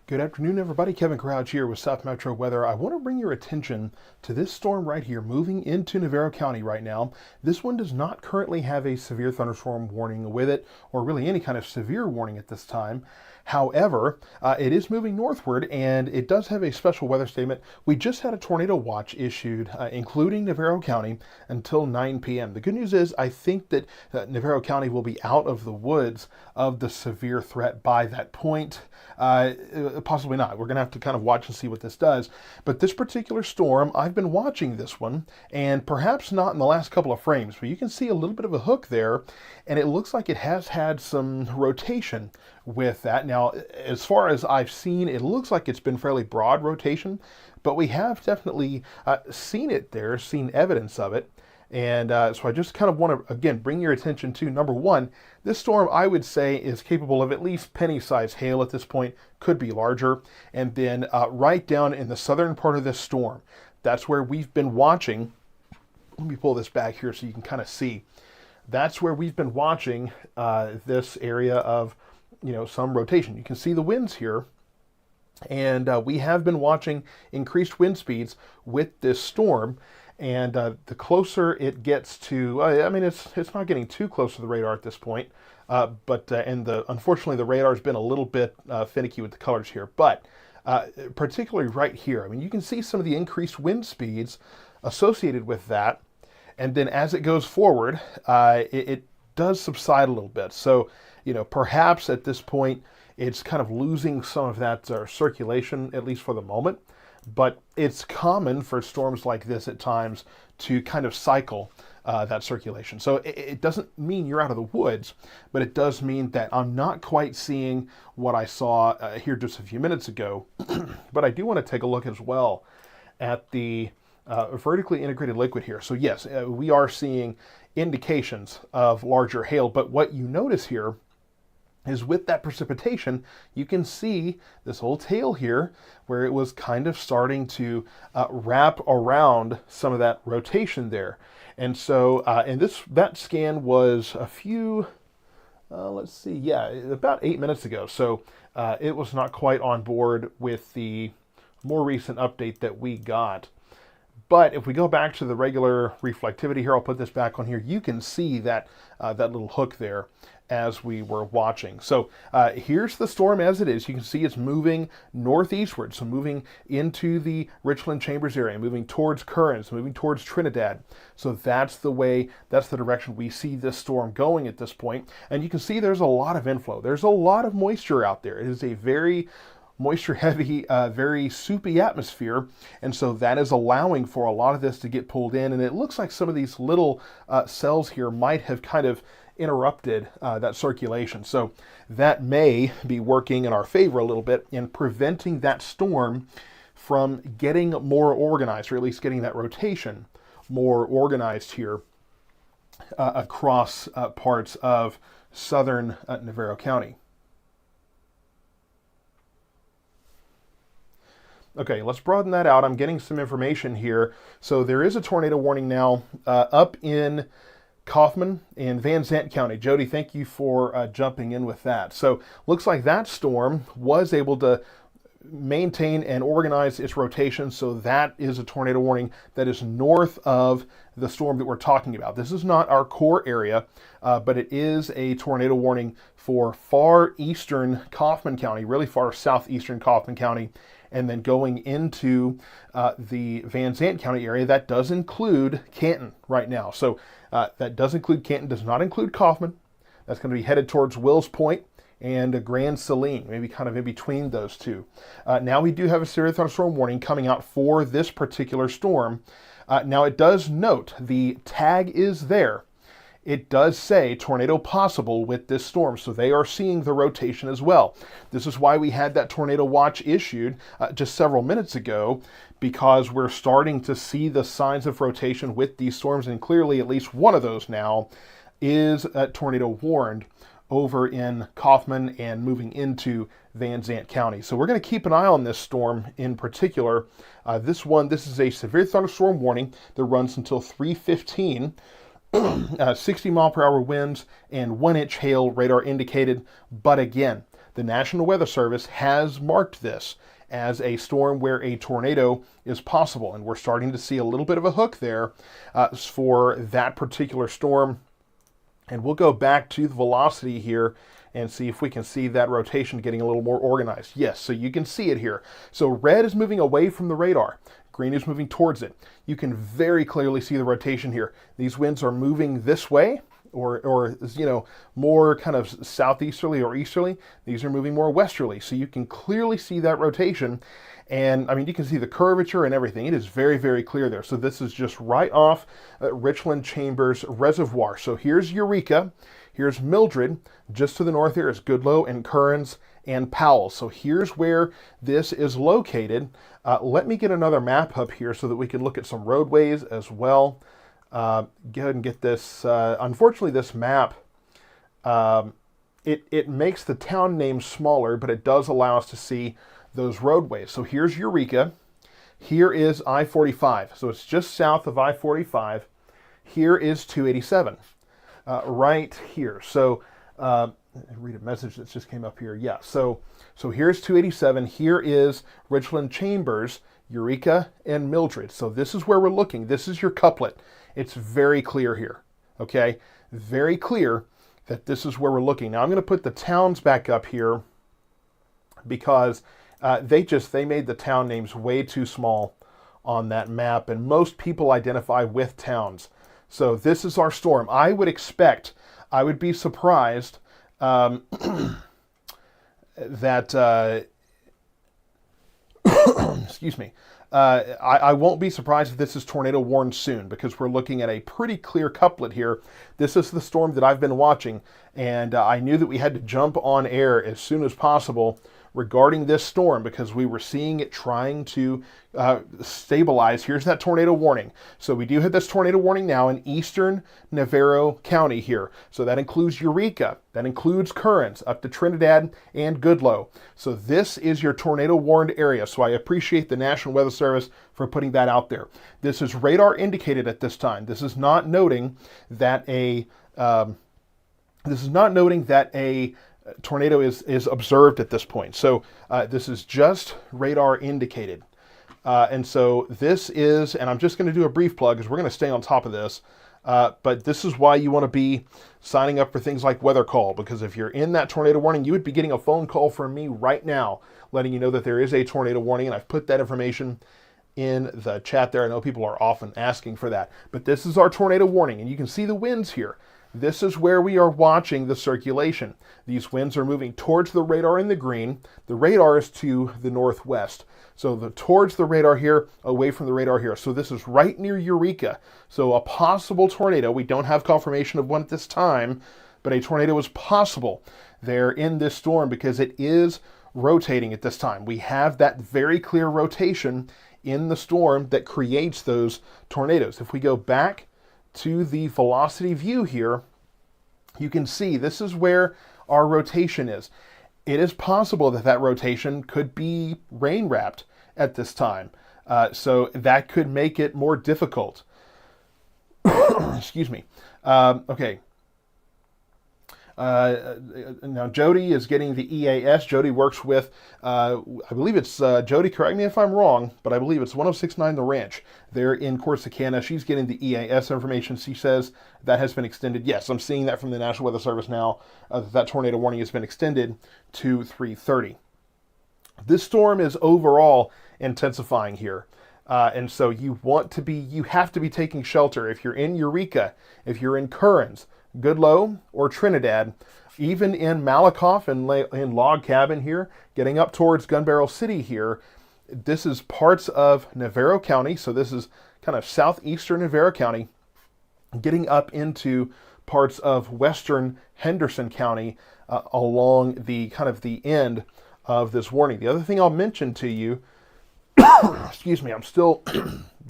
Good afternoon, everybody. Kevin Crouch here with South Metro Weather. I want to bring your attention to this storm right here moving into Navarro County right now. This one does not currently have a severe thunderstorm warning with it, or really any kind of severe warning at this time. However, it is moving northward and it does have a special weather statement. We just had a tornado watch issued, including Navarro County, until 9 p.m. The good news is I think that Navarro County will be out of the woods of the severe threat by that point. Possibly not. We're going to have to kind of watch and see what this does. But this particular storm, I've been watching this one, and perhaps not in the last couple of frames, but you can see a little bit of a hook there, and it looks like it has had some rotation with that. Now, as far as I've seen, it looks like it's been fairly broad rotation, but we have definitely seen it there, seen evidence of it. And so I just kind of want to, again, bring your attention to, number one, this storm, I would say, is capable of at least penny-sized hail at this point, could be larger. And then right down in the southern part of this storm, that's where we've been watching. Let me pull this back here so you can kind of see. That's where we've been watching this area of, some rotation. You can see the winds here. And we have been watching increased wind speeds with this storm. And the closer it gets to, it's not getting too close to the radar at this point, unfortunately the radar's been a little bit finicky with the colors here, but particularly right here, you can see some of the increased wind speeds associated with that, and then as it goes forward, it does subside a little bit. So, perhaps at this point it's kind of losing some of that circulation, at least for the moment. But it's common for storms like this at times to kind of cycle that circulation. So it doesn't mean you're out of the woods, but it does mean that I'm not quite seeing what I saw here just a few minutes ago. But I do want to take a look as well at the vertically integrated liquid here. So yes, we are seeing indications of larger hail, but what you notice here is with that precipitation, you can see this whole tail here where it was kind of starting to wrap around some of that rotation there. And so, that scan was a few, about 8 minutes ago. So it was not quite on board with the more recent update that we got. But if we go back to the regular reflectivity here, I'll put this back on here, you can see that, that little hook there as we were watching. So here's the storm as it is. You can see it's moving northeastward, so moving into the Richland Chambers area, moving towards Currens, moving towards Trinidad. So that's the direction we see this storm going at this point. And you can see there's a lot of inflow. There's a lot of moisture out there. It is a very moisture heavy, very soupy atmosphere, and so that is allowing for a lot of this to get pulled in, and it looks like some of these little cells here might have kind of interrupted that circulation. So that may be working in our favor a little bit in preventing that storm from getting more organized, or at least getting that rotation more organized here across parts of southern Navarro County. Okay, let's broaden that out. I'm getting some information here. So there is a tornado warning now up in Kaufman and Van Zant County. Jody, thank you for jumping in with that. So looks like that storm was able to maintain and organize its rotation. So that is a tornado warning that is north of the storm that we're talking about. This is not our core area, but it is a tornado warning for far eastern Kaufman County, really far southeastern Kaufman County, and then going into the Van Zant County area. That does include Canton right now. So that does include Canton, does not include Kaufman. That's going to be headed towards Wills Point and Grand Saline, maybe kind of in between those two. Now we do have a severe thunderstorm warning coming out for this particular storm. Now it does note, the tag is there. It does say tornado possible with this storm, so they are seeing the rotation as well. This is why we had that tornado watch issued just several minutes ago, because we're starting to see the signs of rotation with these storms, and clearly at least one of those now is tornado warned over in Kaufman and moving into Van Zant County. So we're going to keep an eye on this storm in particular. This is a severe thunderstorm warning that runs until 3:15. 60 mile per hour winds and 1 inch hail radar indicated. But again, the National Weather Service has marked this as a storm where a tornado is possible. And we're starting to see a little bit of a hook there for that particular storm. And we'll go back to the velocity here and see if we can see that rotation getting a little more organized. Yes, so you can see it here. So red is moving away from the radar. Green is moving towards it. You can very clearly see the rotation here. These winds are moving this way, or more kind of southeasterly or easterly. These are moving more westerly. So you can clearly see that rotation. And I mean, you can see the curvature and everything. It is very, very clear there. So this is just right off Richland Chambers Reservoir. So here's Eureka, here's Mildred. Just to the north here is Goodloe and Kearns and Powell. So here's where this is located. Let me get another map up here so that we can look at some roadways as well. Go ahead and get this. Unfortunately, this map, it makes the town names smaller, but it does allow us to see those roadways. So here's Eureka. Here is I-45. So it's just south of I-45. Here is 287, right here. So read a message that just came up here. Yeah, so here's 287. Here is Richland Chambers, Eureka, and Mildred. So this is where we're looking. This is your couplet. It's very clear here, okay? Very clear that this is where we're looking. Now I'm going to put the towns back up here because they made the town names way too small on that map, and most people identify with towns. So this is our storm. I would be surprised that, excuse me, I won't be surprised if this is tornado warned soon, because we're looking at a pretty clear couplet here. This is the storm that I've been watching, and I knew that we had to jump on air as soon as possible regarding this storm because we were seeing it trying to stabilize. Here's that tornado warning. So we do have this tornado warning now in eastern Navarro County here. So that includes Eureka, that includes Kearns, up to Trinidad and Goodloe. So this is your tornado warned area. So I appreciate the National Weather Service for putting that out there. This is radar indicated at this time. This is not noting that a tornado is observed at this point. So this is just radar indicated. And so this is, and I'm just going to do a brief plug because we're going to stay on top of this. But this is why you want to be signing up for things like Weather Call, because if you're in that tornado warning, you would be getting a phone call from me right now letting you know that there is a tornado warning. And I've put that information in the chat there. I know people are often asking for that. But this is our tornado warning, and you can see the winds here. This is where we are watching the circulation. These winds are moving towards the radar in the green. The radar is to the northwest. So towards the radar here, away from the radar here. So this is right near Eureka. So a possible tornado. We don't have confirmation of one at this time, but a tornado is possible there in this storm because it is rotating at this time. We have that very clear rotation in the storm that creates those tornadoes. If we go back to the velocity view here, you can see this is where our rotation is. It is possible that that rotation could be rain wrapped at this time. So that could make it more difficult. Excuse me. Okay. Now Jody is getting the EAS. Jody works with, I believe it's, Jody, correct me if I'm wrong, but I believe it's 1069 The Ranch. They're in Corsicana. She's getting the EAS information. She says that has been extended. Yes, I'm seeing that from the National Weather Service now, that tornado warning has been extended to 3:30. This storm is overall intensifying here. And so you have to be taking shelter. If you're in Eureka, if you're in Kearns, Goodloe, or Trinidad, even in Malakoff and in Log Cabin here, getting up towards Gun Barrel City here, this is parts of Navarro County, so this is kind of southeastern Navarro County, getting up into parts of western Henderson County along the kind of the end of this warning. The other thing I'll mention to you, excuse me, I'm still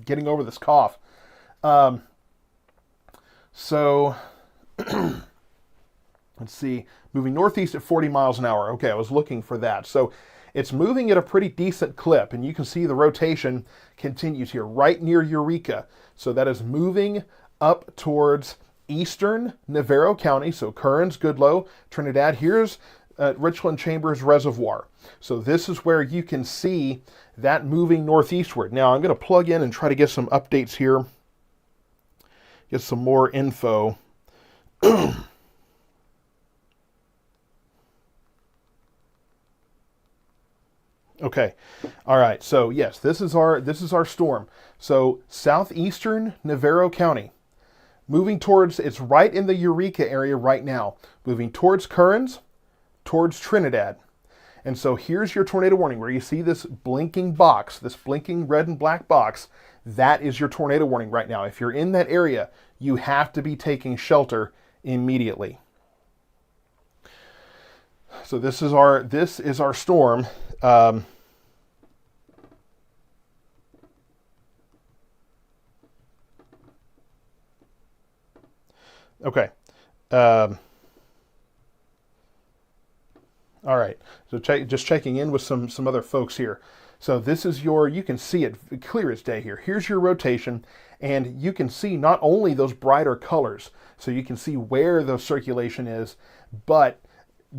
getting over this cough. Let's see, moving northeast at 40 miles an hour. Okay, I was looking for that. So it's moving at a pretty decent clip, and you can see the rotation continues here right near Eureka. So that is moving up towards eastern Navarro County, so Kearns, Goodloe, Trinidad. Here's Richland Chambers Reservoir. So this is where you can see that moving northeastward. Now I'm going to plug in and try to get some updates here, get some more info. Okay. All right. So yes, this is our storm. So southeastern Navarro County, moving towards, it's right in the Eureka area right now, moving towards Kearns, towards Trinidad. And so here's your tornado warning where you see this blinking box, this blinking red and black box. That is your tornado warning right now. If you're in that area, you have to be taking shelter immediately. So this is our storm. Okay. All right. So just checking in with some other folks here. So this is you can see it clear as day here. Here's your rotation, and you can see not only those brighter colors, so you can see where the circulation is, but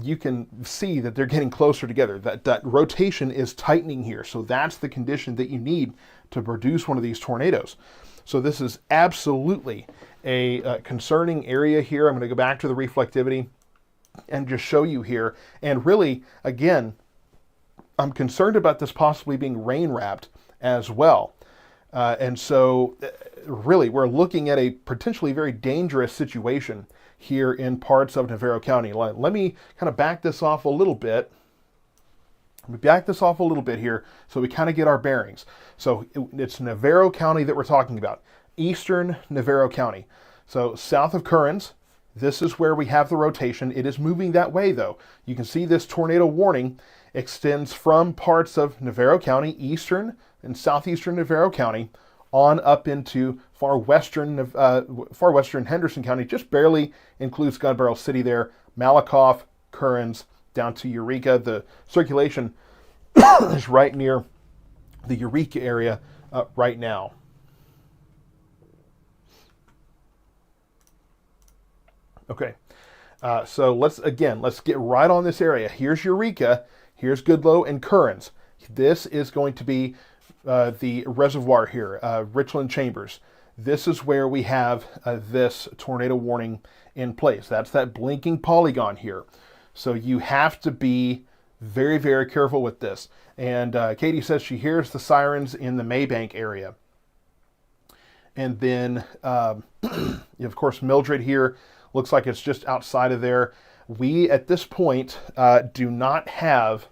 you can see that they're getting closer together. That rotation is tightening here. So that's the condition that you need to produce one of these tornadoes. So this is absolutely a concerning area here. I'm going to go back to the reflectivity and just show you here. And really, again, I'm concerned about this possibly being rain wrapped as well. And so really, we're looking at a potentially very dangerous situation here in parts of Navarro County. Let me kind of back this off a little bit. Let me back this off a little bit here so we kind of get our bearings. So it's Navarro County that we're talking about, eastern Navarro County. So south of Kearns, this is where we have the rotation. It is moving that way though. You can see this tornado warning extends from parts of Navarro County, eastern and southeastern Navarro County, on up into far western Henderson County, just barely includes Gun Barrel City there, Malakoff, Kearns, down to Eureka. The circulation is right near the Eureka area right now. Okay, so let's get right on this area. Here's Eureka, here's Goodloe and Kearns. This is going to be the reservoir here, Richland Chambers. This is where we have this tornado warning in place. That's that blinking polygon here. So you have to be very, very careful with this. And Katie says she hears the sirens in the Maybank area. And then, of course, Mildred here looks like it's just outside of there. We, at this point, do not have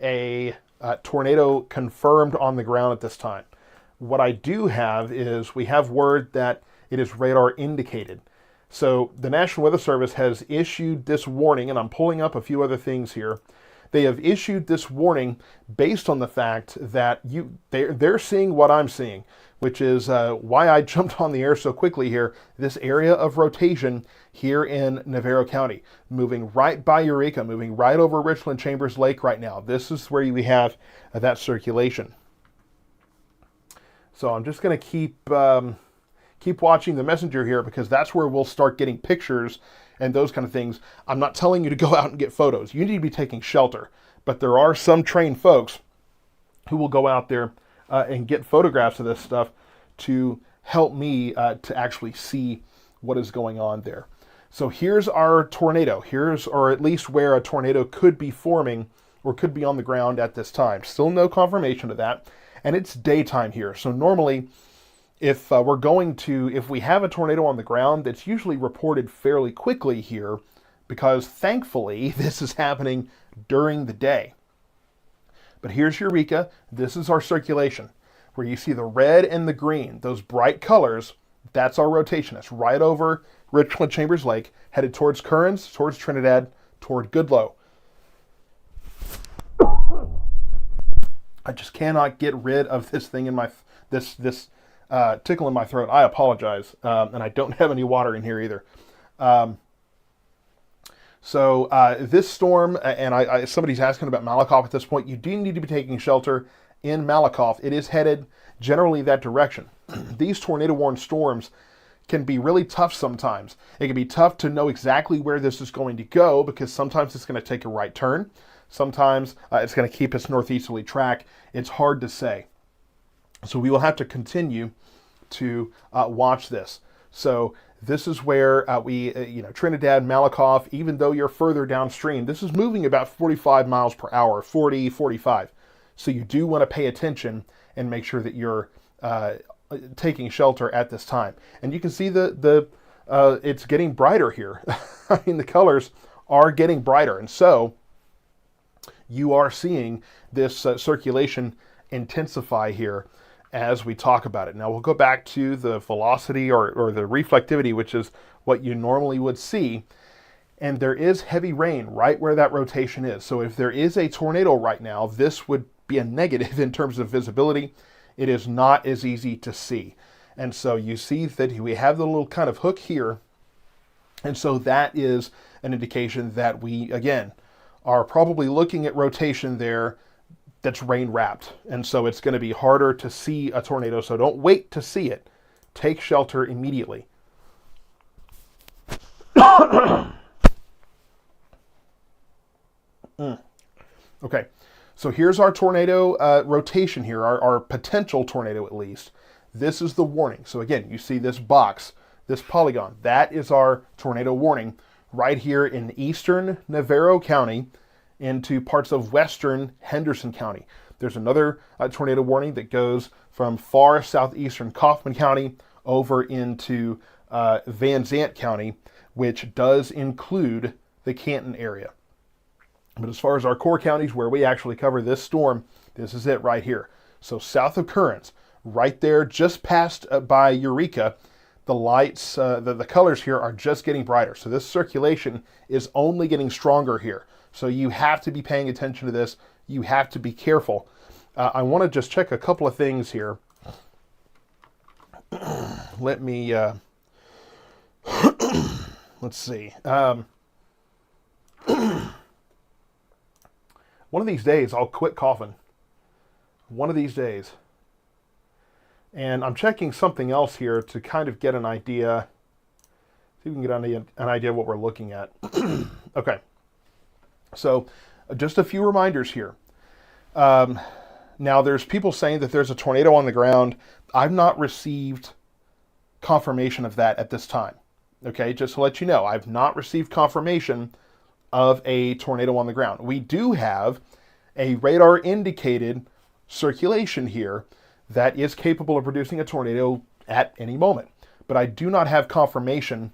a tornado confirmed on the ground at this time. What I do have is we have word that it is radar indicated. So the National Weather Service has issued this warning, and I'm pulling up a few other things here. They have issued this warning based on the fact that they're seeing what I'm seeing, which is why I jumped on the air so quickly here. This area of rotation here in Navarro County, moving right by Eureka, moving right over Richland Chambers Lake right now. This is where we have that circulation. So I'm just going to keep watching the messenger here, because that's where we'll start getting pictures and those kind of things. I'm not telling you to go out and get photos. You need to be taking shelter. But there are some trained folks who will go out there and get photographs of this stuff to help me to actually see what is going on there. So here's our tornado. Or at least where a tornado could be forming or could be on the ground at this time. Still no confirmation of that. And it's daytime here. So normally, if we have a tornado on the ground, it's usually reported fairly quickly here, because thankfully this is happening during the day. But here's Eureka. This is our circulation, where you see the red and the green, those bright colors. That's our rotation. It's right over Richland Chambers Lake, headed towards Kearns, towards Trinidad, toward Goodloe. I just cannot get rid of this thing in my this tickle in my throat. I apologize, and I don't have any water in here either. So this storm, and somebody's asking about Malakoff at this point. You do need to be taking shelter in Malakoff. It is headed generally that direction. These tornado-warned storms can be really tough sometimes. It can be tough to know exactly where this is going to go because sometimes it's going to take a right turn. Sometimes it's going to keep its northeasterly track. It's hard to say. So we will have to continue to watch this. So this is where Trinidad, Malakoff, even though you're further downstream, this is moving about 45 miles per hour, 40, 45. So you do want to pay attention and make sure that you're taking shelter at this time. And you can see it's getting brighter here. I mean, the colors are getting brighter. And so you are seeing this circulation intensify here as we talk about it. Now we'll go back to the velocity or the reflectivity, which is what you normally would see. And there is heavy rain right where that rotation is. So if there is a tornado right now, this would be a negative in terms of visibility. It is not as easy to see. And so you see that we have the little kind of hook here. And so that is an indication that we, again, are probably looking at rotation there that's rain wrapped. And so it's going to be harder to see a tornado. So don't wait to see it. Take shelter immediately. Okay, so here's our tornado rotation here, our potential tornado at least. This is the warning. So again, you see this box, this polygon. That is our tornado warning right here in eastern Navarro County into parts of western Henderson County. There's another tornado warning that goes from far southeastern Kaufman County over into Van Zant County, which does include the Canton area. But as far as our core counties where we actually cover this storm, this is it right here. So south of Currents, right there, just past by Eureka, the lights, the colors here are just getting brighter. So this circulation is only getting stronger here. So you have to be paying attention to this. You have to be careful. I want to just check a couple of things here. Let me, let's see. One of these days, I'll quit coughing. One of these days. And I'm checking something else here to kind of get an idea. See if we can get an idea of what we're looking at. Okay. So just a few reminders here. Now, there's people saying that there's a tornado on the ground. I've not received confirmation of that at this time. Okay, just to let you know, I've not received confirmation of a tornado on the ground. We do have a radar indicated circulation here that is capable of producing a tornado at any moment. But I do not have confirmation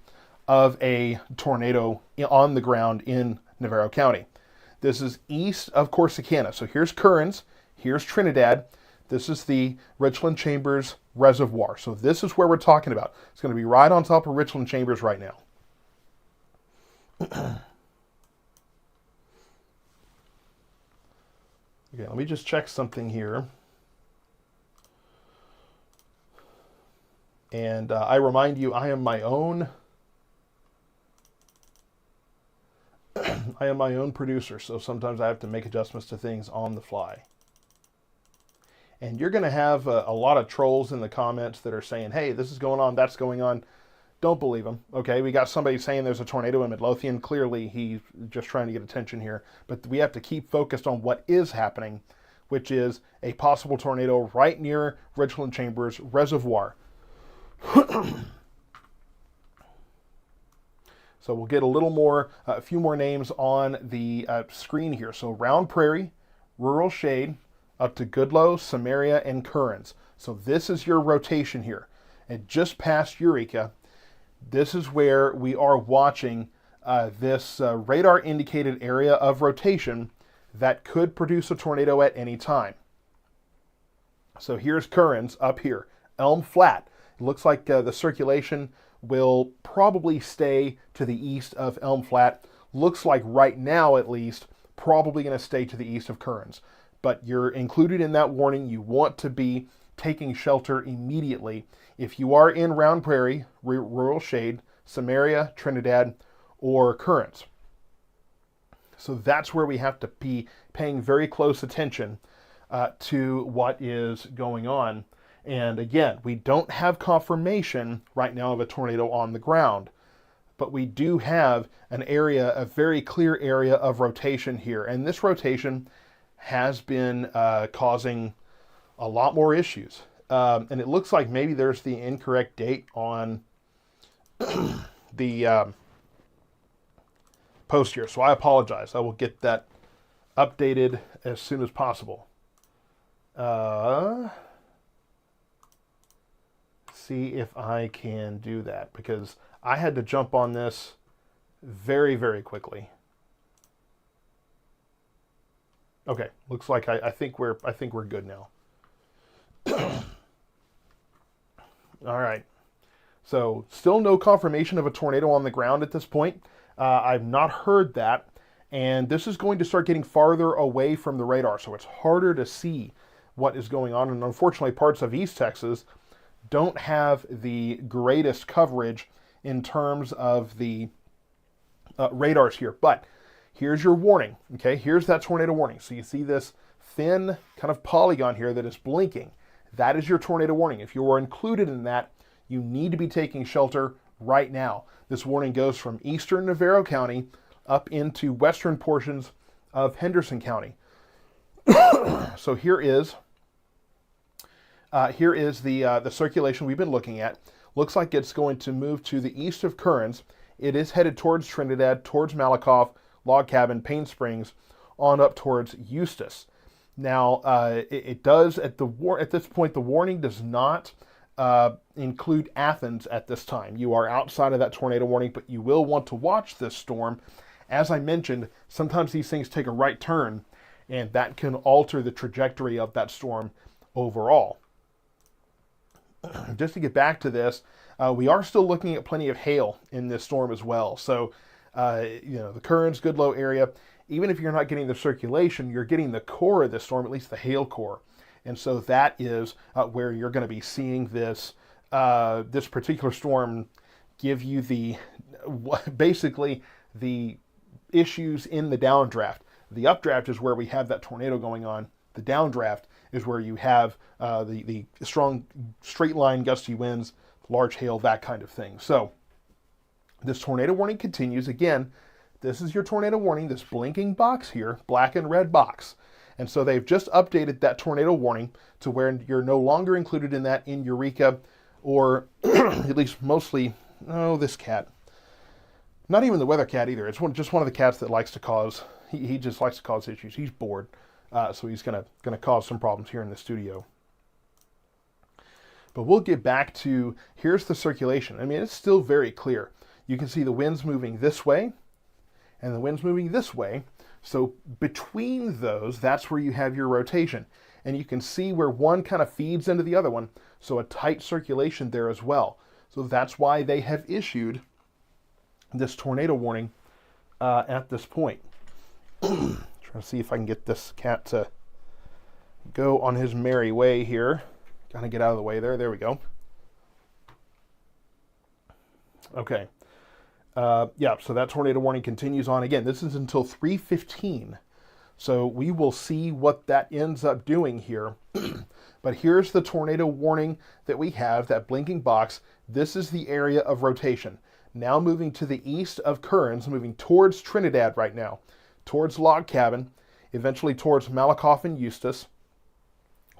of a tornado on the ground in Navarro County. This is east of Corsicana. So here's Currens, here's Trinidad. This is the Richland Chambers Reservoir. So this is where we're talking about. It's going to be right on top of Richland Chambers right now. Okay, let me just check something here. And I remind you, I am my own producer, so sometimes I have to make adjustments to things on the fly. And you're going to have a lot of trolls in the comments that are saying, hey, this is going on, that's going on. Don't believe them, okay? We got somebody saying there's a tornado in Midlothian. Clearly, he's just trying to get attention here. But we have to keep focused on what is happening, which is a possible tornado right near Richland Chambers Reservoir. So we'll get a few more names on the screen here. So Round Prairie, Rural Shade, up to Goodloe, Samaria, and Currens. So this is your rotation here. And just past Eureka, this is where we are watching this radar indicated area of rotation that could produce a tornado at any time. So here's Currens up here, Elm Flat. It looks like the circulation will probably stay to the east of Elm Flat. Looks like right now, at least, probably going to stay to the east of Currens. But you're included in that warning. You want to be taking shelter immediately. If you are in Round Prairie, Rural Shade, Samaria, Trinidad, or Currents. So that's where we have to be paying very close attention to what is going on. And again, we don't have confirmation right now of a tornado on the ground, but we do have an area, a very clear area of rotation here. And this rotation has been causing a lot more issues. And it looks like maybe there's the incorrect date on the post here. So I apologize. I will get that updated as soon as possible. See if I can do that, because I had to jump on this very, very quickly. Okay, looks like I think we're good now. All right. So still no confirmation of a tornado on the ground at this point. I've not heard that, and this is going to start getting farther away from the radar, so it's harder to see what is going on. And unfortunately, parts of East Texas don't have the greatest coverage in terms of the radars here. But here's your warning, okay? Here's that tornado warning. So you see this thin kind of polygon here that is blinking. That is your tornado warning. If you are included in that, you need to be taking shelter right now. This warning goes from eastern Navarro County up into western portions of Henderson County. So here is the circulation we've been looking at. Looks like it's going to move to the east of Kearns. It is headed towards Trinidad, towards Malakoff, Log Cabin, Paine Springs, on up towards Eustis. Now, it does, at this point, the warning does not include Athens at this time. You are outside of that tornado warning, but you will want to watch this storm. As I mentioned, sometimes these things take a right turn, and that can alter the trajectory of that storm overall. Just to get back to this, we are still looking at plenty of hail in this storm as well. So, the Kearns, Goodloe area, even if you're not getting the circulation, you're getting the core of the storm, at least the hail core. And so that is where you're going to be seeing this this particular storm give you basically the issues in the downdraft. The updraft is where we have that tornado going on. The downdraft is where you have the strong straight line gusty winds, large hail, that kind of thing. So this tornado warning continues. Again, this is your tornado warning, this blinking box here, black and red box. And so they've just updated that tornado warning to where you're no longer included in that in Eureka, or at least mostly, this cat. Not even the weather cat either. It's just one of the cats that likes to cause, he just likes to cause issues. He's bored. So he's gonna cause some problems here in the studio. But we'll get back to, here's the circulation. I mean, it's still very clear. You can see the winds moving this way, and the wind's moving this way. So between those, that's where you have your rotation. And you can see where one kind of feeds into the other one. So a tight circulation there as well. So that's why they have issued this tornado warning at this point. Trying to see if I can get this cat to go on his merry way here. Kind of get out of the way there. There we go. Okay. So that tornado warning continues on. Again, this is until 3:15. So we will see what that ends up doing here. But here's the tornado warning that we have, that blinking box. This is the area of rotation. Now moving to the east of Kearns, moving towards Trinidad right now, towards Log Cabin, eventually towards Malakoff and Eustis,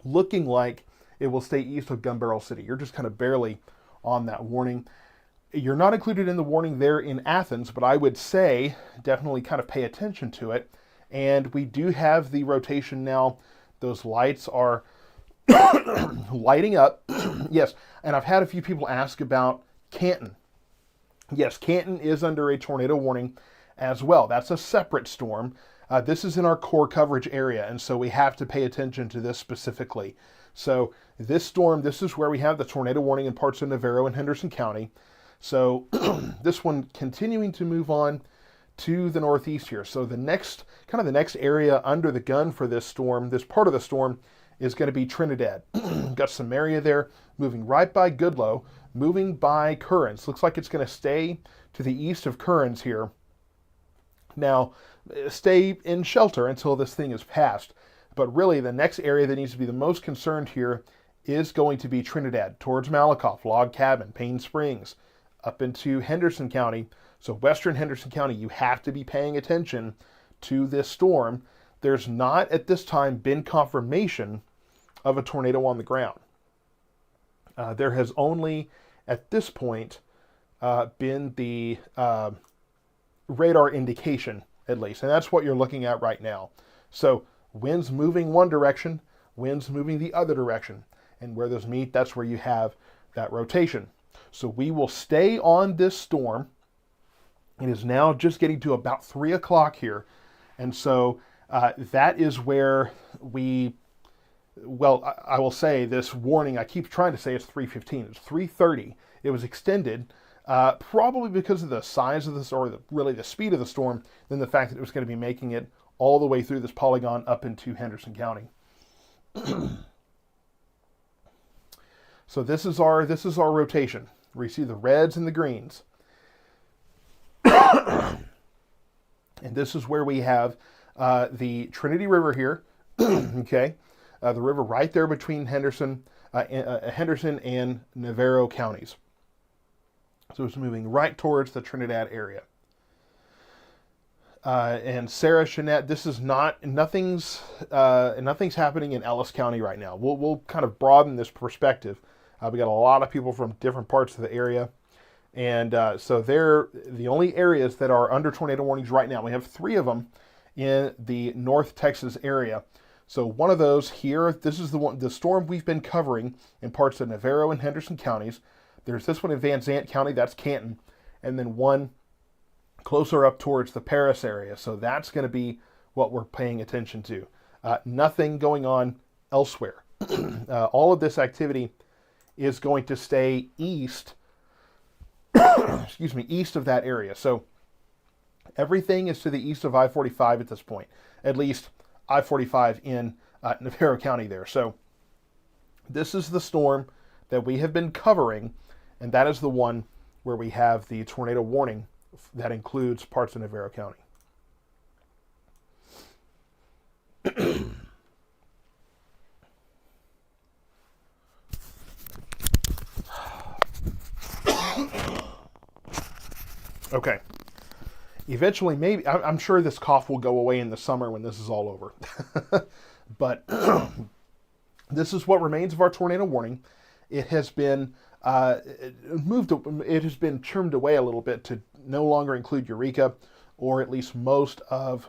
looking like it will stay east of Gun Barrel City. You're just kind of barely on that warning. You're not included in the warning there in Athens, but I would say definitely kind of pay attention to it. And we do have the rotation now. Those lights are lighting up. Yes, and I've had a few people ask about Canton. Yes, Canton is under a tornado warning as well. That's a separate storm. This is in our core coverage area, and so we have to pay attention to this specifically. So this storm, this is where we have the tornado warning in parts of Navarro and Henderson County. So this one continuing to move on to the northeast here. So the next area under the gun for this storm, this part of the storm, is going to be Trinidad. Got some area there, moving right by Goodloe, moving by Kearns. Looks like it's going to stay to the east of Kearns here. Now, stay in shelter until this thing is passed. But really, the next area that needs to be the most concerned here is going to be Trinidad, towards Malakoff, Log Cabin, Payne Springs, up into Henderson County. So western Henderson County, you have to be paying attention to this storm. There's not at this time been confirmation of a tornado on the ground. There has only at this point been the radar indication, at least, and that's what you're looking at right now. So winds moving one direction, winds moving the other direction, and where those meet, that's where you have that rotation. So we will stay on this storm. It is now just getting to about 3 o'clock here, and so that is where we, well, I will say this warning, I keep trying to say it's 3:15, it's 3:30. It was extended probably because of the size of this, or really the speed of the storm, than the fact that it was going to be making it all the way through this polygon up into Henderson County. So this is our rotation. We see the reds and the greens. And this is where we have the Trinity River here, okay? The river right there between Henderson and Navarro counties. So it's moving right towards the Trinidad area. And Sarah, Jeanette, this is nothing's happening in Ellis County right now. We'll kind of broaden this perspective. We got a lot of people from different parts of the area. And so they're the only areas that are under tornado warnings right now. We have 3 of them in the North Texas area. So one of those here, this is the storm we've been covering in parts of Navarro and Henderson counties. There's this one in Van Zant County, that's Canton, and then one closer up towards the Paris area. So that's going to be what we're paying attention to. Nothing going on elsewhere. All of this activity is going to stay east, excuse me, east of that area. So everything is to the east of I-45 at this point, at least I-45 in Navarro County there. So this is the storm that we have been covering, and that is the one where we have the tornado warning that includes parts of Navarro County. Okay. Eventually, maybe, I'm sure this cough will go away in the summer when this is all over. But this is what remains of our tornado warning. It has been it has been trimmed away a little bit to no longer include Eureka, or at least most of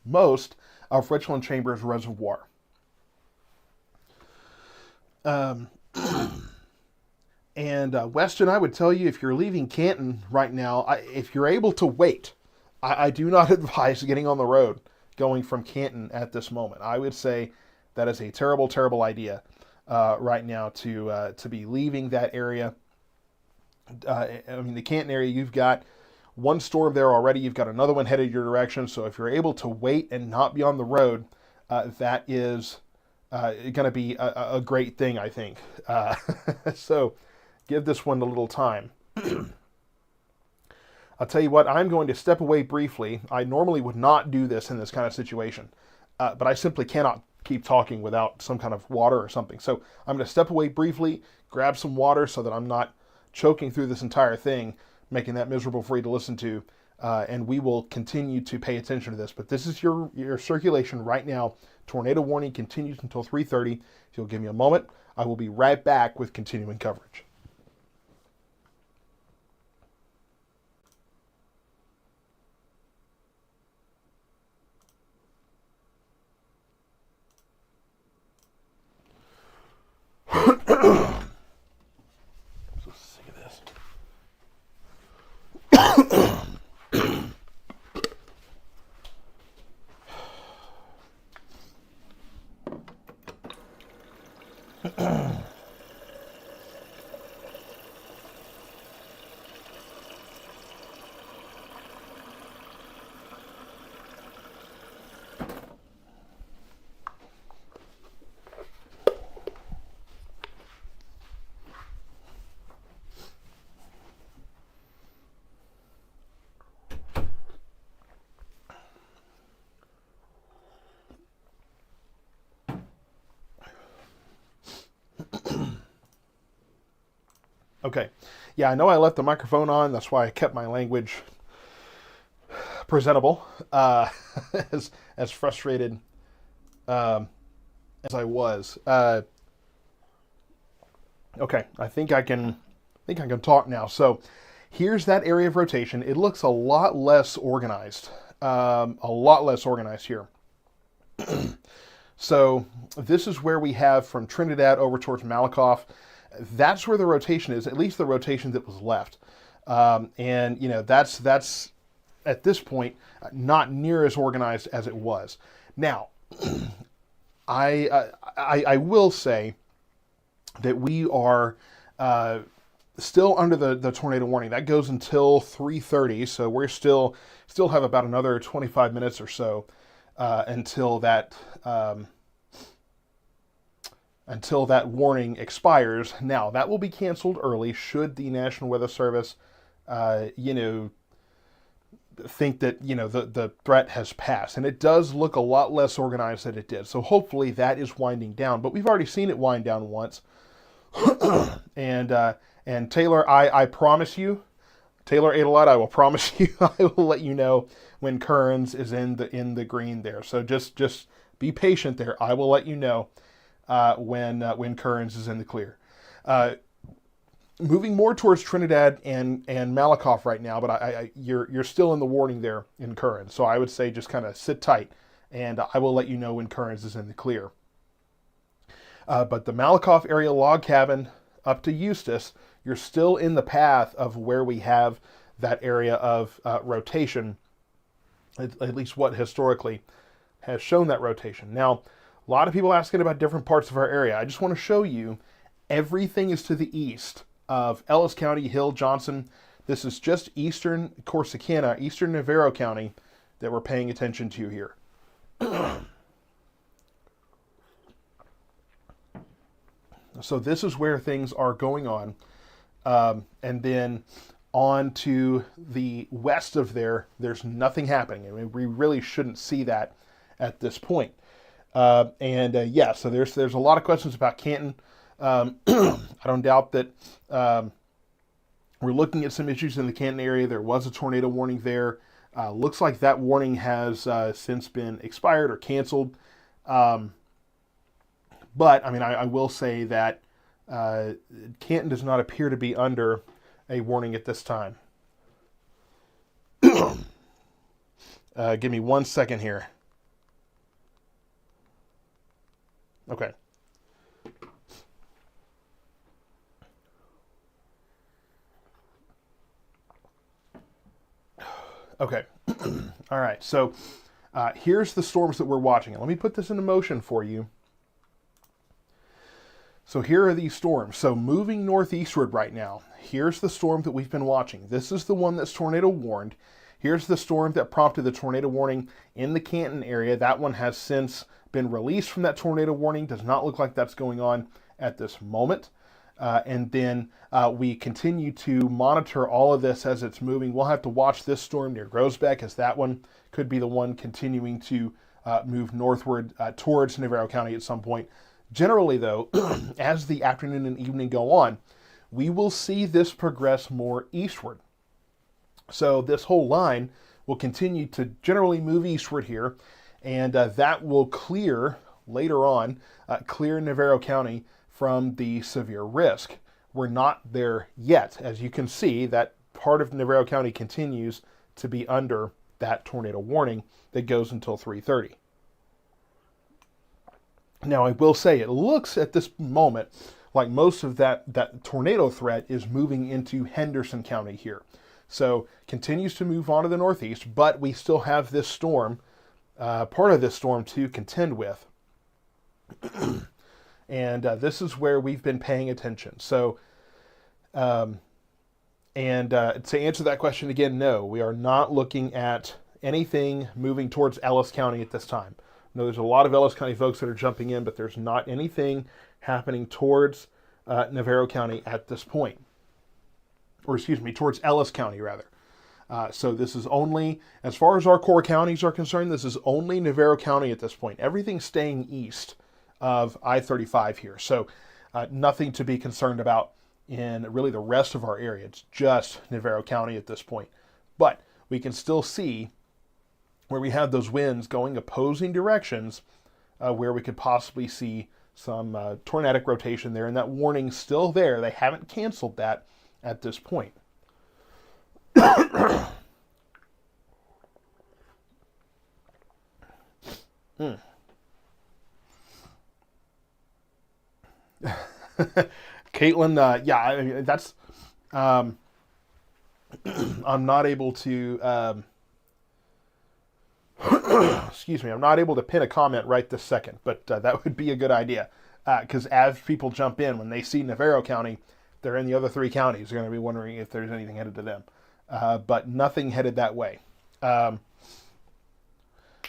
most of Richland Chambers Reservoir. And Weston, I would tell you, if you're leaving Canton right now, if you're able to wait, I do not advise getting on the road going from Canton at this moment. I would say that is a terrible, terrible idea right now to be leaving that area. I mean, the Canton area, you've got one storm there already. You've got another one headed your direction. So if you're able to wait and not be on the road, that is going to be a great thing, I think. So give this one a little time. I'll tell you what, I'm going to step away briefly. I normally would not do this in this kind of situation, but I simply cannot keep talking without some kind of water or something. So I'm going to step away briefly, grab some water so that I'm not choking through this entire thing, making that miserable for you to listen to, and we will continue to pay attention to this. But this is your circulation right now. Tornado warning continues until 3:30. If you'll give me a moment, I will be right back with continuing coverage. So sick of this. Okay. Yeah, I know I left the microphone on. That's why I kept my language presentable. As frustrated um, as I was. Okay, I think I can talk now. So here's that area of rotation. It looks a lot less organized. A lot less organized here. So this is where we have from Trinidad over towards Malakoff. That's where the rotation is, at least the rotation that was left. And that's at this point not near as organized as it was. Now, I will say that we are still under the tornado warning. That goes until 3:30, so we're still have about another 25 minutes or so until that warning expires. Now, that will be canceled early should the National Weather Service, think that the threat has passed, and it does look a lot less organized than it did. So hopefully that is winding down. But we've already seen it wind down once. and Taylor, I promise you, Taylor Adelot, I will promise you, I will let you know when Kearns is in the green there. So just be patient there. I will let you know when Kearns is in the clear. Moving more towards Trinidad and Malakoff right now, but you're still in the warning there in Kearns. So I would say just kind of sit tight, and I will let you know when Kearns is in the clear. But the Malakoff area log cabin up to Eustis, you're still in the path of where we have that area of rotation, at least what historically has shown that rotation. Now, a lot of people asking about different parts of our area. I just want to show you everything is to the east of Ellis County, Hill, Johnson. This is just eastern Corsicana, eastern Navarro County that we're paying attention to here. So this is where things are going on. And then on to the west of there's nothing happening. I mean, we really shouldn't see that at this point. So there's a lot of questions about Canton. I don't doubt that we're looking at some issues in the Canton area. There was a tornado warning there. Looks like that warning has since been expired or canceled. But, I mean, I will say that Canton does not appear to be under a warning at this time. Give me 1 second here. Okay. Okay. All right. So here's the storms that we're watching. And let me put this into motion for you. So here are these storms. So moving northeastward right now, here's the storm that we've been watching. This is the one that's tornado warned. Here's the storm that prompted the tornado warning in the Canton area. That one has since been released from that tornado warning. Does not look like that's going on at this moment. And then we continue to monitor all of this as it's moving. We'll have to watch this storm near Groesbeck, as that one could be the one continuing to move northward towards Navarro County at some point. Generally, though, as the afternoon and evening go on, we will see this progress more eastward. So this whole line will continue to generally move eastward here, and that will clear, later on, clear Navarro County from the severe risk. We're not there yet. As you can see, that part of Navarro County continues to be under that tornado warning that goes until 3:30. Now, I will say it looks at this moment like most of that tornado threat is moving into Henderson County here. So continues to move on to the northeast, but we still have this storm, part of this storm to contend with. And this is where we've been paying attention. So, to answer that question again, no, we are not looking at anything moving towards Ellis County at this time. No, there's a lot of Ellis County folks that are jumping in, but there's not anything happening towards Navarro County at this point. Or excuse me, towards Ellis County, rather. So this is only, as far as our core counties are concerned, this is only Navarro County at this point. Everything's staying east of I-35 here. So nothing to be concerned about in really the rest of our area. It's just Navarro County at this point. But we can still see where we have those winds going opposing directions, where we could possibly see some tornadic rotation there, and that warning's still there. They haven't canceled that at this point. Caitlin, yeah, I mean, that's I'm not able to excuse me, I'm not able to pin a comment right this second, but that would be a good idea, because as people jump in, when they see Navarro County, they're in the other three counties. They're going to be wondering if there's anything headed to them, but nothing headed that way.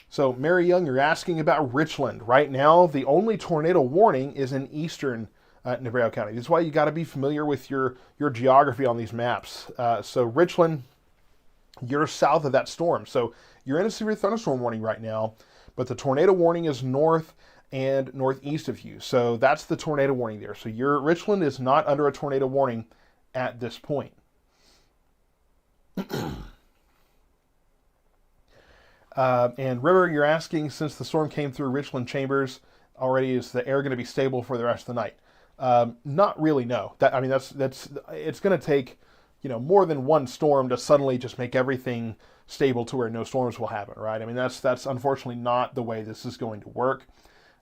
So, Mary Young, you're asking about Richland. Right now, the only tornado warning is in eastern Navarro County. This is why you got to be familiar with your geography on these maps. So, Richland, you're south of that storm. So, you're in a severe thunderstorm warning right now, but the tornado warning is north and northeast of you. So, that's the tornado warning there. So, Richland is not under a tornado warning at this point. And River, you're asking, since the storm came through Richland Chambers already, is the air going to be stable for the rest of the night? Not really, no. It's going to take, more than one storm to suddenly just make everything stable to where no storms will happen, right? I mean, that's unfortunately not the way this is going to work.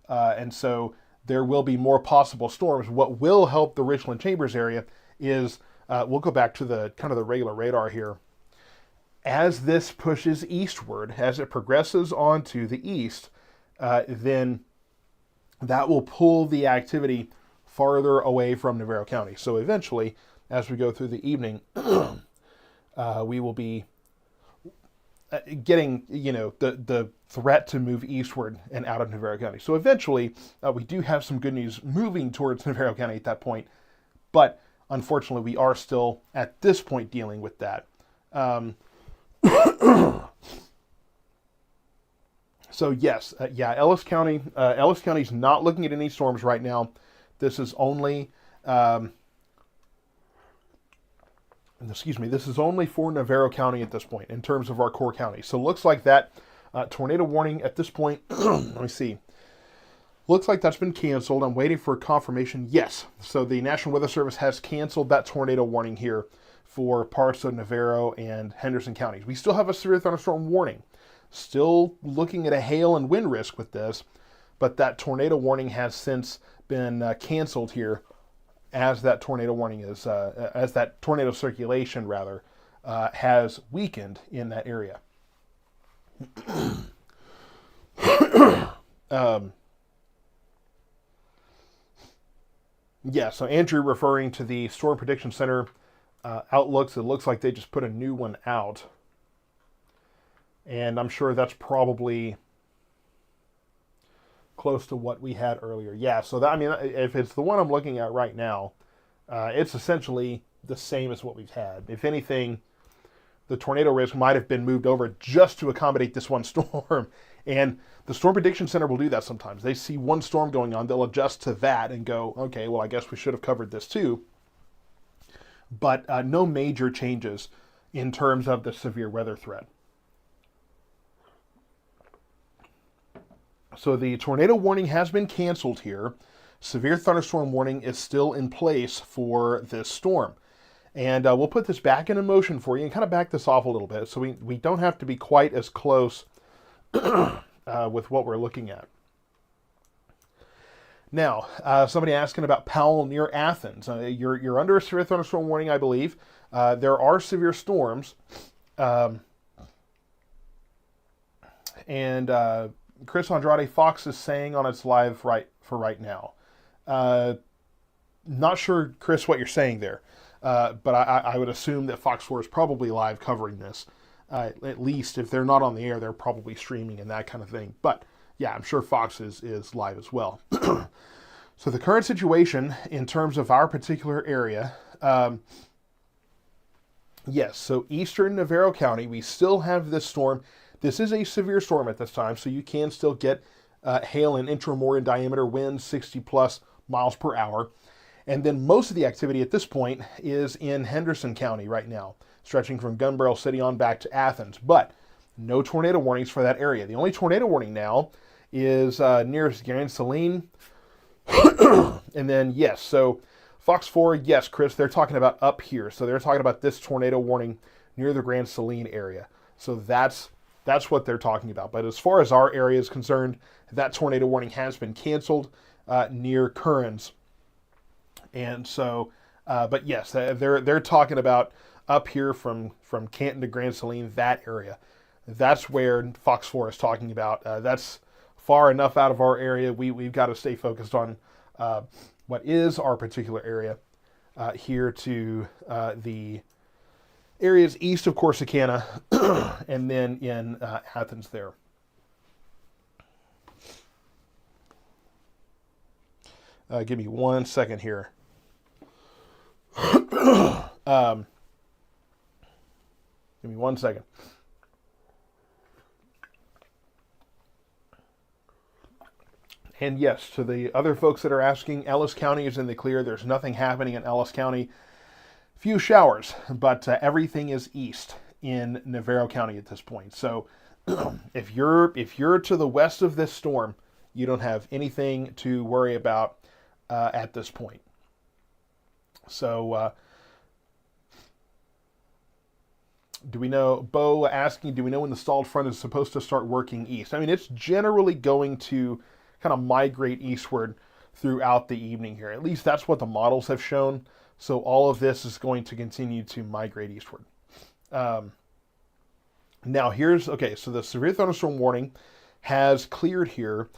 And so there will be more possible storms. What will help the Richland Chambers area is, we'll go back to the kind of the regular radar here. As this pushes eastward, as it progresses onto the east, then that will pull the activity farther away from Navarro County. So eventually, as we go through the evening, we will be getting, the threat to move eastward and out of Navarro County. So eventually, we do have some good news moving towards Navarro County at that point. But unfortunately, we are still at this point dealing with that. So yes, Ellis County's not looking at any storms right now. This is only, this is only for Navarro County at this point in terms of our core county. So it looks like that tornado warning at this point, let me see. Looks like that's been canceled. I'm waiting for confirmation. Yes, so the National Weather Service has canceled that tornado warning here for parts of Navarro and Henderson counties. We still have a severe thunderstorm warning. Still looking at a hail and wind risk with this, but that tornado warning has since been canceled here, as that tornado warning is, as that tornado circulation rather, has weakened in that area. Yeah, so Andrew referring to the Storm Prediction Center outlooks. It looks like they just put a new one out. And I'm sure that's probably close to what we had earlier. Yeah, so that, I mean, if it's the one I'm looking at right now, it's essentially the same as what we've had. If anything, the tornado risk might have been moved over just to accommodate this one storm. And the Storm Prediction Center will do that sometimes. They see one storm going on, they'll adjust to that and go, okay, well, I guess we should have covered this too. But no major changes in terms of the severe weather threat. So the tornado warning has been canceled here. Severe thunderstorm warning is still in place for this storm. And we'll put this back into motion for you and kind of back this off a little bit so we don't have to be quite as close with what we're looking at. Now, somebody asking about Powell near Athens. You're under a severe thunderstorm warning, I believe. There are severe storms. And Chris Andrade, Fox is saying on its live right now. Not sure, Chris, what you're saying there. But I would assume that Fox 4 is probably live covering this. At least if they're not on the air, they're probably streaming and that kind of thing. But yeah, I'm sure Fox is live as well. So the current situation in terms of our particular area, yes, so eastern Navarro County, we still have this storm. This is a severe storm at this time, so you can still get hail and inch or more in diameter winds, 60 plus miles per hour. And then most of the activity at this point is in Henderson County right now, stretching from Gun Barrel City on back to Athens. But no tornado warnings for that area. The only tornado warning now is nearest Grand Saline. And then, yes, so Fox 4, yes, Chris, they're talking about up here. So they're talking about this tornado warning near the Grand Saline area. So that's what they're talking about. But as far as our area is concerned, that tornado warning has been canceled near Kearns. And so, but yes, they're talking about up here from Canton to Grand Saline, that area. That's where Fox 4 is talking about. That's far enough out of our area. We've got to stay focused on what is our particular area here to the areas east of Corsicana and then in Athens there. Give me 1 second here. Give me 1 second. And yes, to the other folks that are asking, Ellis County is in the clear. There's nothing happening in Ellis County. Few showers, but everything is east in Navarro County at this point. So if you're to the west of this storm, you don't have anything to worry about at this point. So do we know, Bo asking, do we know when the stalled front is supposed to start working east? I mean, it's generally going to kind of migrate eastward throughout the evening here. At least that's what the models have shown. So all of this is going to continue to migrate eastward. Now okay, so the severe thunderstorm warning has cleared here.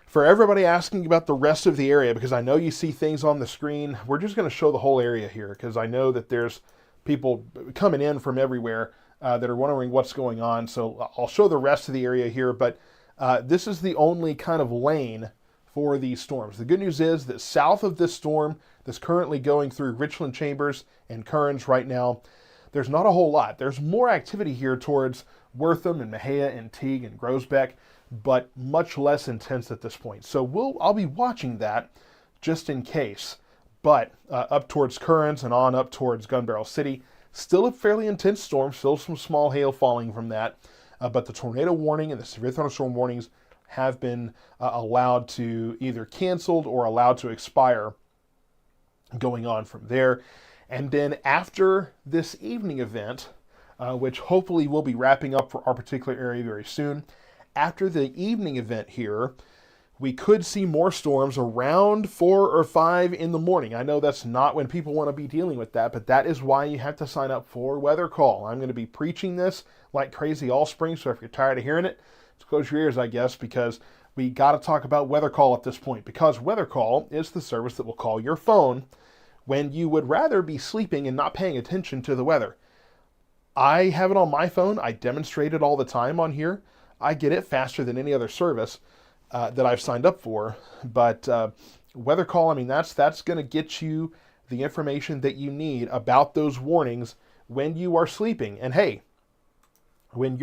For everybody asking about the rest of the area, because I know you see things on the screen, we're just going to show the whole area here, because I know that there's people coming in from everywhere that are wondering what's going on. So I'll show the rest of the area here, but this is the only kind of lane for these storms. The good news is that south of this storm that's currently going through Richland Chambers and Kearns right now, there's not a whole lot. There's more activity here towards Wortham and Mejia and Teague and Grosbeck, but much less intense at this point. So I'll be watching that just in case. But up towards Kearns and on up towards Gun Barrel City, still a fairly intense storm, still some small hail falling from that. But the tornado warning and the severe thunderstorm warnings have been allowed to either canceled or allowed to expire going on from there. And then after this evening event, which hopefully will be wrapping up for our particular area very soon, after the evening event here, we could see more storms around 4 or 5 in the morning. I know that's not when people want to be dealing with that, but that is why you have to sign up for Weather Call. I'm going to be preaching this like crazy all spring, so if you're tired of hearing it, just close your ears, I guess, because we got to talk about Weather Call at this point, because Weather Call is the service that will call your phone when you would rather be sleeping and not paying attention to the weather. I have it on my phone. I demonstrate it all the time on here. I get it faster than any other service that I've signed up for. But Weather Call, I mean, that's going to get you the information that you need about those warnings when you are sleeping. And hey, when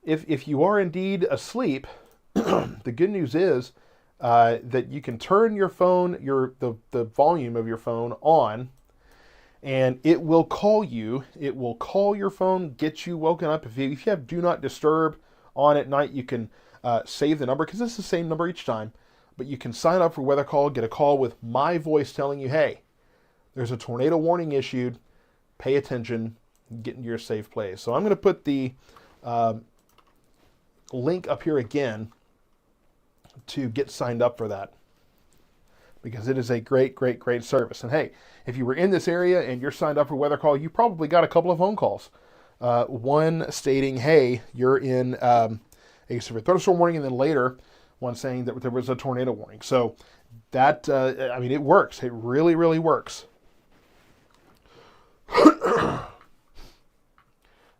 if you are indeed asleep, the good news is that you can turn your phone, the volume of your phone on, and it will call you. It will call your phone, get you woken up. If you have Do Not Disturb on at night, you can save the number, because it's the same number each time. But you can sign up for Weather Call, get a call with my voice telling you, hey, there's a tornado warning issued. Pay attention, get into your safe place. So I'm going to put the link up here again to get signed up for that, because it is a great, great, great service. And hey, if you were in this area and you're signed up for Weather Call, you probably got a couple of phone calls. One stating, hey, you're in a severe thunderstorm warning, and then later one saying that there was a tornado warning. So that, I mean, it works. It really, really works.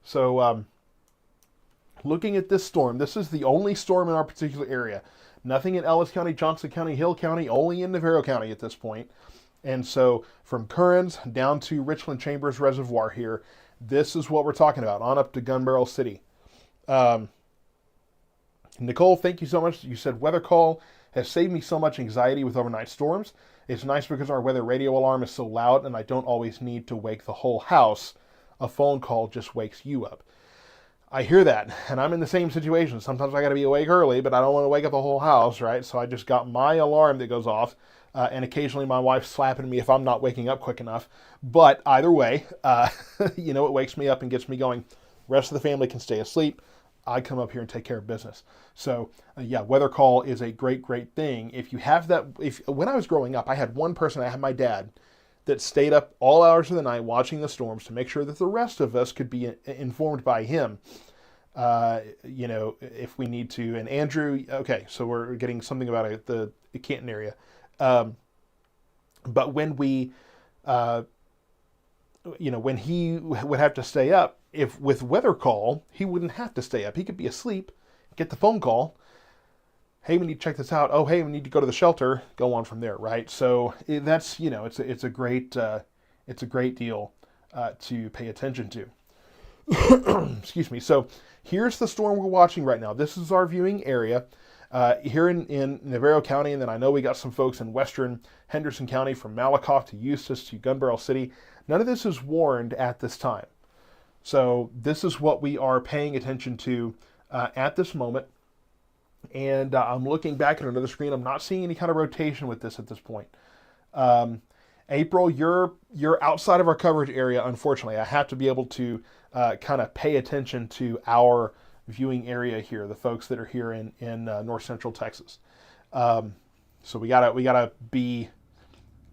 So looking at this storm, this is the only storm in our particular area. Nothing in Ellis County, Johnson County, Hill County, only in Navarro County at this point. And so from Kearns down to Richland Chambers Reservoir here, this is what we're talking about, on up to Gun Barrel City. Nicole, thank you so much. You said Weather Call has saved me so much anxiety with overnight storms. It's nice because our weather radio alarm is so loud and I don't always need to wake the whole house. A phone call just wakes you up. I hear that, and I'm in the same situation. Sometimes I got to be awake early, but I don't want to wake up the whole house, right? So I just got my alarm that goes off, and occasionally my wife's slapping me if I'm not waking up quick enough. But either way, it wakes me up and gets me going. The rest of the family can stay asleep. I come up here and take care of business. So weather call is a great, great thing. If you have that, when I was growing up, I had one person, I had my dad, that stayed up all hours of the night watching the storms to make sure that the rest of us could be informed by him. If we need to. And Andrew, okay, so we're getting something about the Canton area. But when when he would have to stay up, if with weather call, he wouldn't have to stay up. He could be asleep, get the phone call. Hey, we need to check this out. Oh, hey, we need to go to the shelter. Go on from there, right? So that's it's a great deal to pay attention to. Excuse me. So here's the storm we're watching right now. This is our viewing area here in Navarro County, and then I know we got some folks in western Henderson County from Malakoff to Eustis to Gun Barrel City. None of this is warned at this time. So this is what we are paying attention to at this moment. And I'm looking back at another screen. I'm not seeing any kind of rotation with this at this point. April, you're outside of our coverage area, unfortunately. I have to be able to kind of pay attention to our viewing area here, the folks that are here in north central Texas. So we gotta be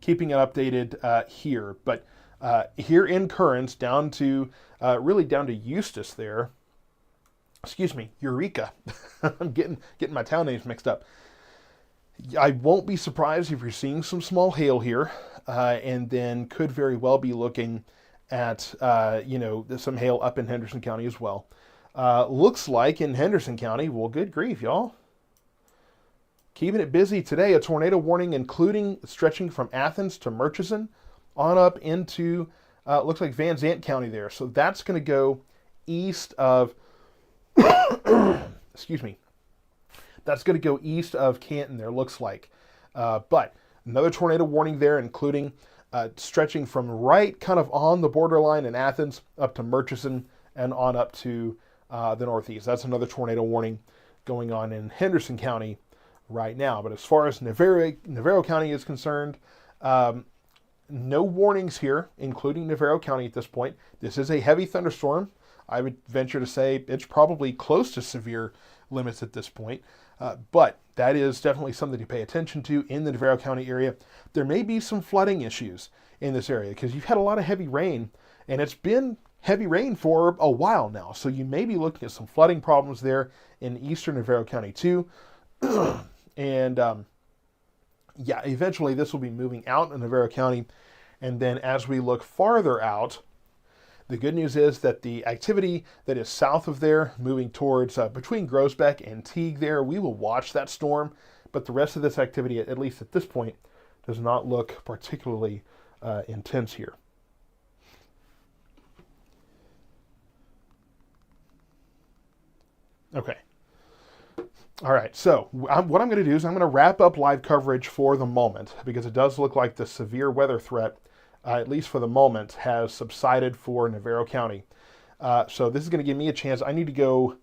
keeping it updated here. But here in Currents, down to Eustis there. Excuse me, Eureka. I'm getting my town names mixed up. I won't be surprised if you're seeing some small hail here, and then could very well be looking at some hail up in Henderson County as well. Looks like in Henderson County, well, good grief, y'all. Keeping it busy today. A tornado warning, including stretching from Athens to Murchison on up into looks like Van Zant County there. So that's going to go east of. Excuse me. That's going to go east of Canton there, looks like. But another tornado warning there, including stretching from right kind of on the borderline in Athens up to Murchison and on up to the northeast. That's another tornado warning going on in Henderson County right now. But as far as Navarro County is concerned, no warnings here, including Navarro County at this point. This is a heavy thunderstorm. I would venture to say it's probably close to severe limits at this point. But that is definitely something to pay attention to in the Navarro County area. There may be some flooding issues in this area because you've had a lot of heavy rain, and it's been heavy rain for a while now. So you may be looking at some flooding problems there in eastern Navarro County too. And eventually this will be moving out in Navarro County. And then as we look farther out, the good news is that the activity that is south of there, moving towards between Groesbeck and Teague there, we will watch that storm. But the rest of this activity, at least at this point, does not look particularly intense here. Okay. All right, so what I'm going to do is I'm going to wrap up live coverage for the moment because it does look like the severe weather threat, at least for the moment, has subsided for Navarro County. So this is going to give me a chance. I need to go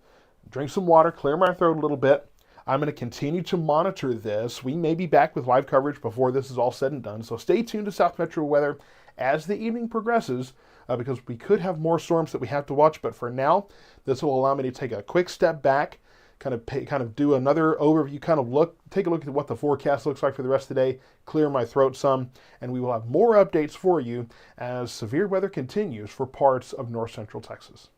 drink some water, clear my throat a little bit. I'm going to continue to monitor this. We may be back with live coverage before this is all said and done. So stay tuned to South Metro Weather as the evening progresses because we could have more storms that we have to watch. But for now, this will allow me to take a quick step back, kind of do another overview, take a look at what the forecast looks like for the rest of the day, clear my throat some, and we will have more updates for you as severe weather continues for parts of north central Texas.